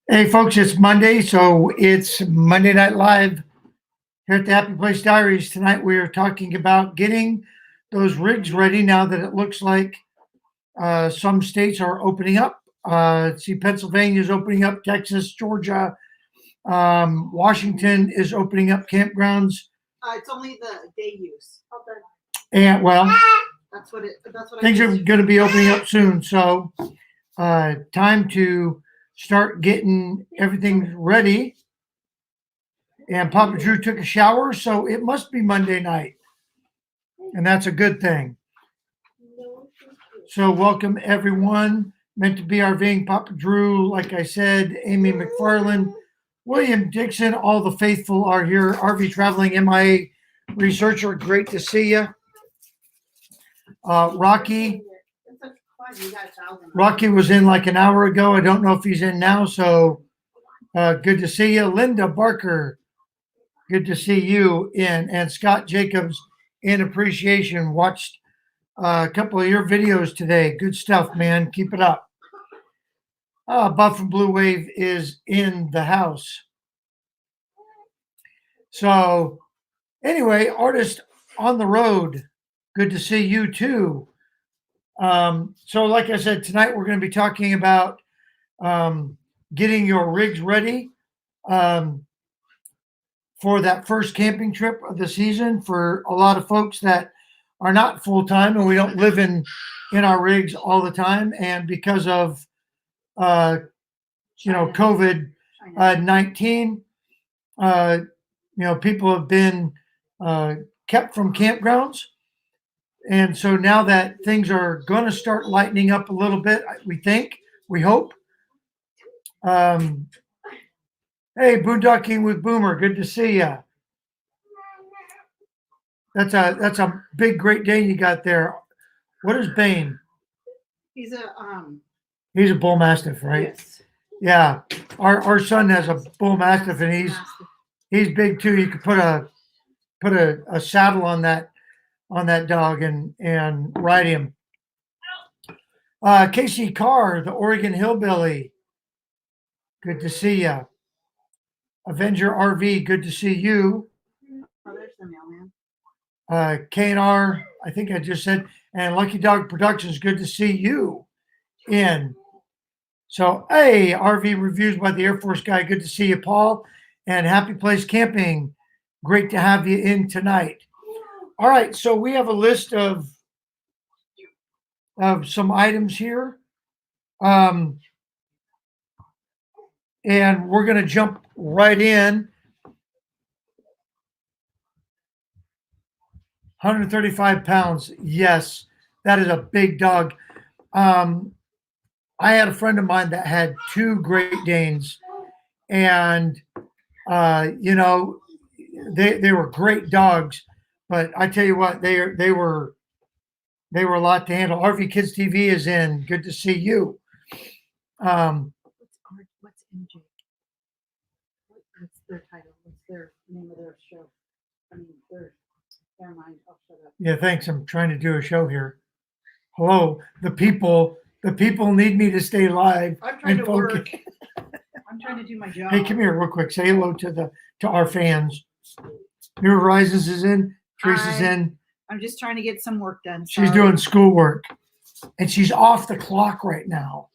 Hey folks, it's Monday, so it's Monday Night Live here at the Happy Place Diaries. Tonight we are talking about getting those rigs ready now that it looks like some states are opening up. See, Pennsylvania is opening up, Texas, Georgia, Washington is opening up campgrounds. It's only the day use. And well, That's what things are going to be opening up soon. So time to start getting everything ready. And Papa Drew took a shower, so it must be Monday night. And that's a good thing. So welcome everyone. Meant to be RVing, Papa Drew, like I said, Amy McFarland, William Dixon, all the faithful are here. RV Traveling MIA researcher, great to see you. Rocky was in like an hour ago. I don't know if he's in now, so good to see you. Linda Barker, good to see you in. And Scott Jacobs, in appreciation, watched a couple of your videos today. Good stuff, man. Keep it up. Buff and Blue Wave is in the house. So anyway, artist on the road, good to see you too. So like I said, tonight we're going to be talking about getting your rigs ready for that first camping trip of the season for a lot of folks that are not full-time and we don't live in our rigs all the time. And because of, COVID-19, people have been kept from campgrounds. And so now that things are going to start lightening up a little bit, we hope. Hey, Boondocking with Boomer, good to see you. That's a big Great Dane you got there. What is Bane? He's a bull mastiff, right? Yes. Yeah. Our son has a bull mastiff, and he's big too. You could put a saddle on that dog and ride him. Casey Carr, the Oregon Hillbilly, good to see you. Avenger RV, good to see you. Oh, there's the mailman. K&R, I think I just said, and Lucky Dog Productions, good to see you in. So, hey, RV Reviews by the Air Force Guy, good to see you, Paul. And Happy Place Camping, great to have you in tonight. All right, so we have a list of some items here. And we're going to jump right in. 135 pounds. Yes, that is a big dog. I had a friend of mine that had 2 Great Danes, and they were great dogs. But I tell you what, they were a lot to handle. RV Kids TV is in. Good to see you. What's MJ? What's their title? What's their name of their show? I mean, never mind. I'll shut up. Yeah, thanks. I'm trying to do a show here. Hello, the people need me to stay live. I'm trying to work. I'm trying to do my job. Hey, come here real quick. Say hello to our fans. New Horizons is in. Teresa's in. I'm just trying to get some work done. She's doing schoolwork, and she's off the clock right now.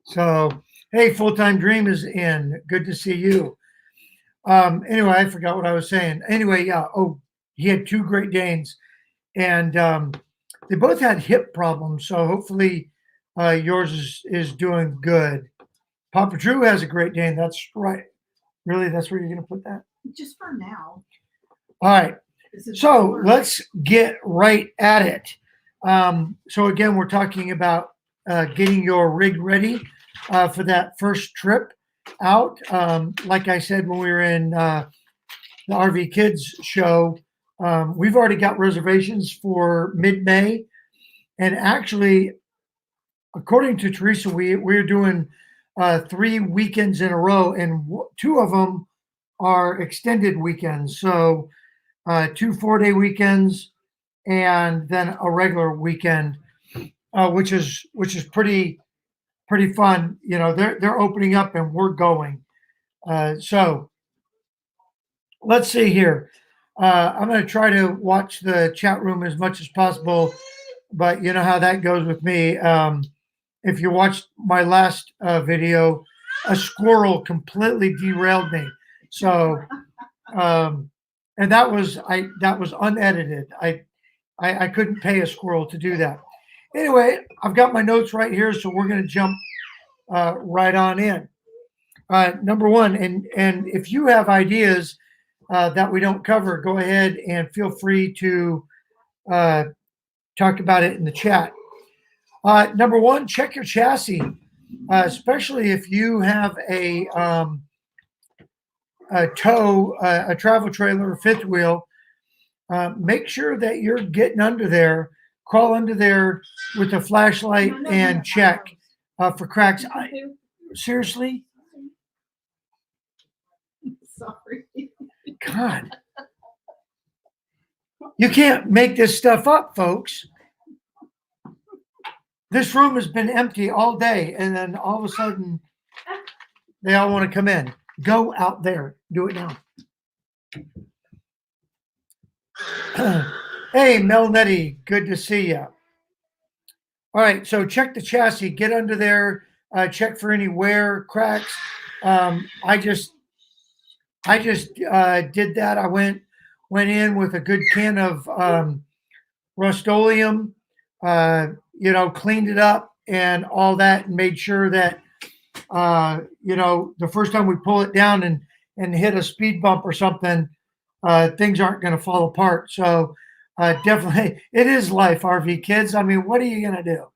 So, hey, Full Time Dream is in. Good to see you. Anyway, I forgot what I was saying. Anyway, yeah. Oh, he had 2 Great Danes, and they both had hip problems. So hopefully, yours is doing good. Papa Drew has a Great Dane. That's right. Really, that's where you're going to put that? Just for now. All right. So let's get right at it. So again, we're talking about getting your rig ready for that first trip out. Like I said, when we were in the RV Kids show, we've already got reservations for mid-May. And actually, according to Teresa, we're doing 3 weekends in a row, and 2 of them are extended weekends. So 2 4-day weekends and then a regular weekend. which is pretty fun. You know, they're opening up and we're going. So let's see here. I'm going to try to watch the chat room as much as possible, but you know how that goes with me. If you watched my last video, a squirrel completely derailed me. So, and that was unedited. I couldn't pay a squirrel to do that. Anyway, I've got my notes right here, so we're going to jump right on in. Number one, and if you have ideas that we don't cover, go ahead and feel free to talk about it in the chat. Number one, check your chassis, especially if you have a tow, a travel trailer or fifth wheel. Make sure that you're getting under there, crawl under there with a flashlight and check for cracks. Seriously? Sorry. God. You can't make this stuff up, folks. This room has been empty all day, and then all of a sudden, they all want to come in. Go out there. Do it now. Hey, Mel Nettie, good to see you. All right, so check the chassis. Get under there. Check for any wear, cracks. I just did that. I went in with a good can of Rust-Oleum, cleaned it up and all that, and made sure that the first time we pull it down and hit a speed bump or something, things aren't going to fall apart. So definitely, it is life, RV kids. I mean, what are you going to do?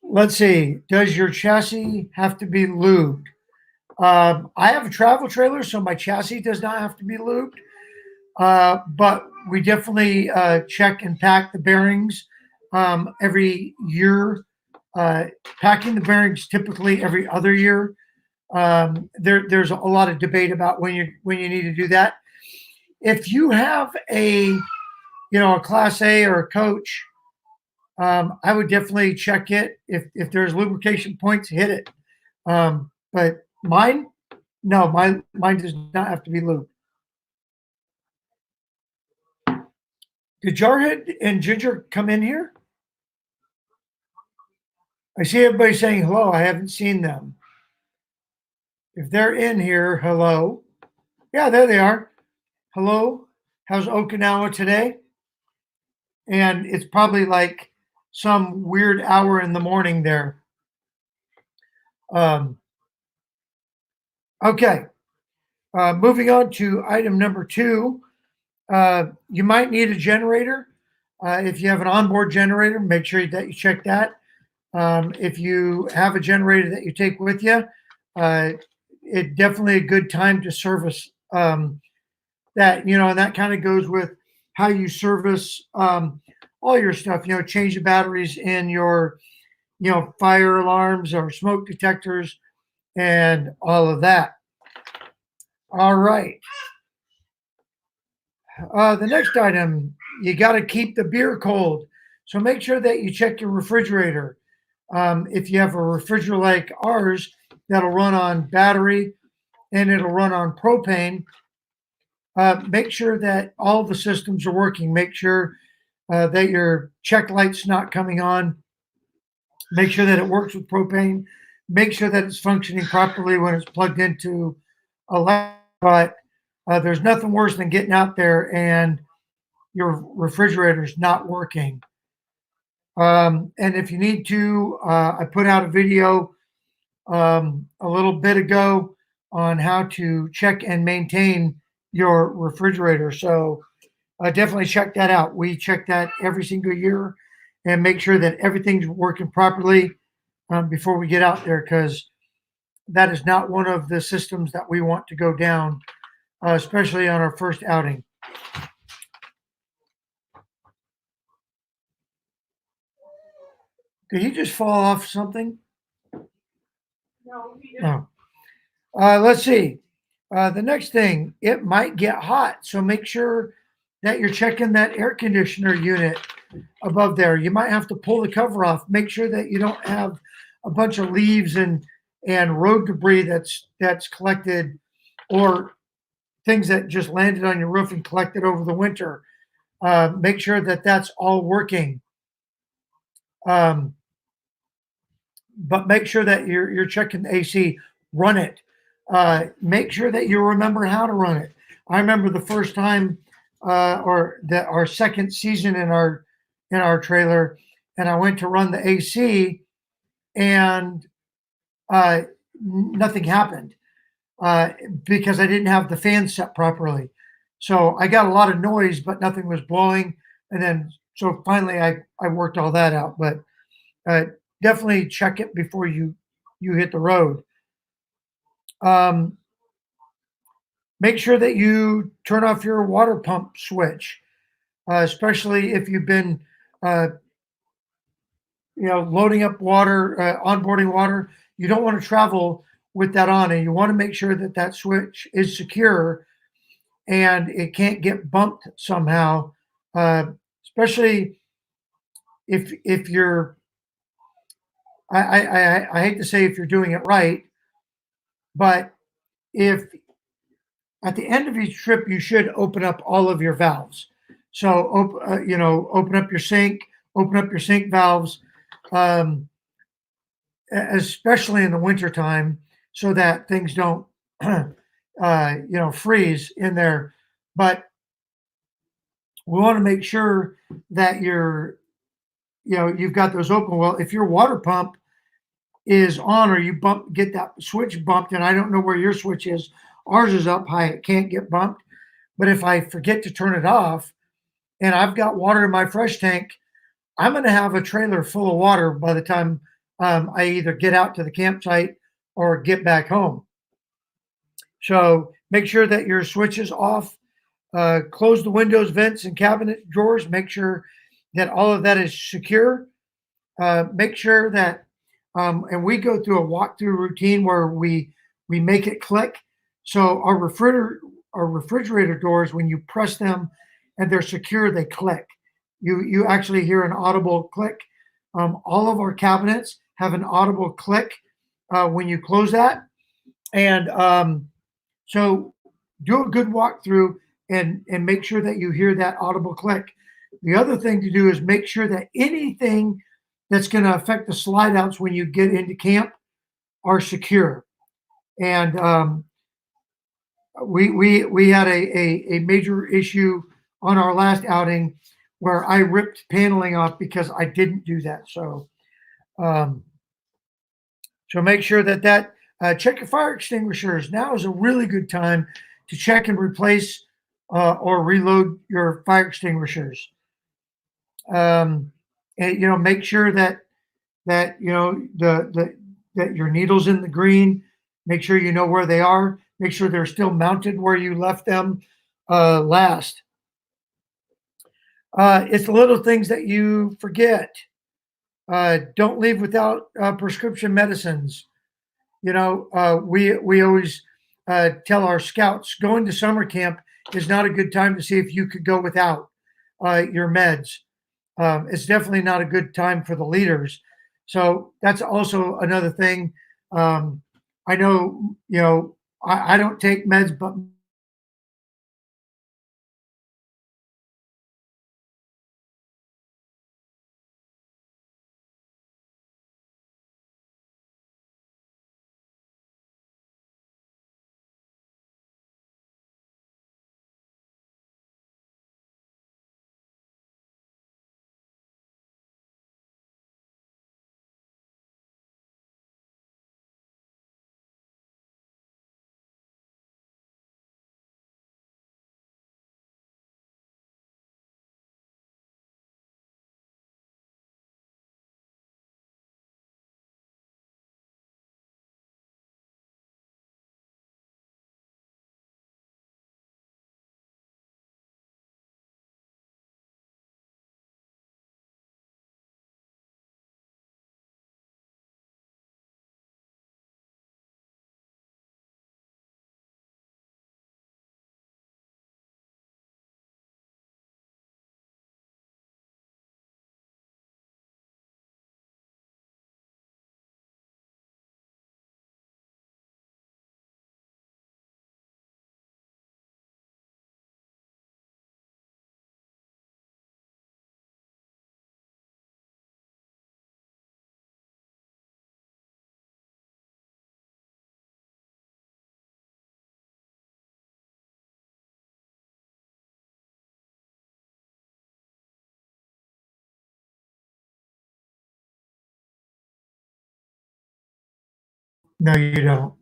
Let's see. Does your chassis have to be lubed? I have a travel trailer, so my chassis does not have to be lubed. But we definitely check and pack the bearings every year. Packing the bearings typically every other year. There's a lot of debate about when you need to do that. If you have a Class A or a Coach, I would definitely check it. If there's lubrication points, hit it. But mine, no, mine does not have to be lubed. Did Jarhead and Ginger come in here? I see everybody saying hello. I haven't seen them. If they're in here, hello. Yeah, there they are. Hello. How's Okinawa today? And it's probably like some weird hour in the morning there. Okay. Moving on to item number 2. You might need a generator. If you have an onboard generator, make sure that you check that. If you have a generator that you take with you, it's definitely a good time to service that, and that kind of goes with how you service all your stuff, change the batteries in your, fire alarms or smoke detectors and all of that. All right. The next item, you got to keep the beer cold. So make sure that you check your refrigerator. If you have a refrigerator like ours, that'll run on battery and it'll run on propane, make sure that all the systems are working. Make sure that your check light's not coming on. Make sure that it works with propane. Make sure that it's functioning properly when it's plugged into electric. But there's nothing worse than getting out there and your refrigerator's not working. And if you need to, I put out a video a little bit ago on how to check and maintain your refrigerator. So definitely check that out. We check that every single year and make sure that everything's working properly before we get out there, because that is not one of the systems that we want to go down, especially on our first outing. Did he just fall off something? No, he didn't. Oh. Let's see. The next thing, it might get hot. So make sure that you're checking that air conditioner unit above there. You might have to pull the cover off. Make sure that you don't have a bunch of leaves and road debris that's collected, or things that just landed on your roof and collected over the winter. Make sure that that's all working. Um, but make sure that you're checking the AC. Run it. Make sure that you remember how to run it. I remember the first time, or that our second season in our trailer, and I went to run the AC, and nothing happened uh, because I didn't have the fan set properly. So I got a lot of noise, but nothing was blowing. And then, so finally, I worked all that out. But uh, definitely check it before you hit the road. Um, Make sure that you turn off your water pump switch, especially if you've been, uh, loading up water, onboarding water. You don't want to travel with that on, and you want to make sure that that switch is secure and it can't get bumped somehow. Uh, Especially if you're, I hate to say if you're doing it right, but if at the end of each trip you should open up all of your valves. So open up your sink, open up your sink valves, um, especially in the wintertime, so that things don't freeze in there. But we want to make sure that you've got those open. Well, if your water pump is on, or you get that switch bumped, and I don't know where your switch is, ours is up high, it can't get bumped. But if I forget to turn it off and I've got water in my fresh tank, I'm going to have a trailer full of water by the time I either get out to the campsite or get back home. So make sure that your switch is off. Close the windows, vents, and cabinet drawers. Make sure that all of that is secure. Make sure that, and we go through a walkthrough routine where we make it click. So our refrigerator doors, when you press them and they're secure, they click. You actually hear an audible click. All of our cabinets have an audible click when you close that, and so do a good walkthrough and make sure that you hear that audible click. The other thing to do is make sure that anything that's going to affect the slide outs when you get into camp are secure. And we had a major issue on our last outing where I ripped paneling off because I didn't do that. Um, so make sure that check your fire extinguishers. Now is a really good time to check and replace or reload your fire extinguishers. Um, and make sure that that your needles in the green. Make sure you know where they are. Make sure they're still mounted where you left them last. It's the little things that you forget. Don't leave without prescription medicines. We always tell our scouts going to summer camp is not a good time to see if you could go without your meds. It's definitely not a good time for the leaders. So that's also another thing. I know, I don't take meds, but No, you don't.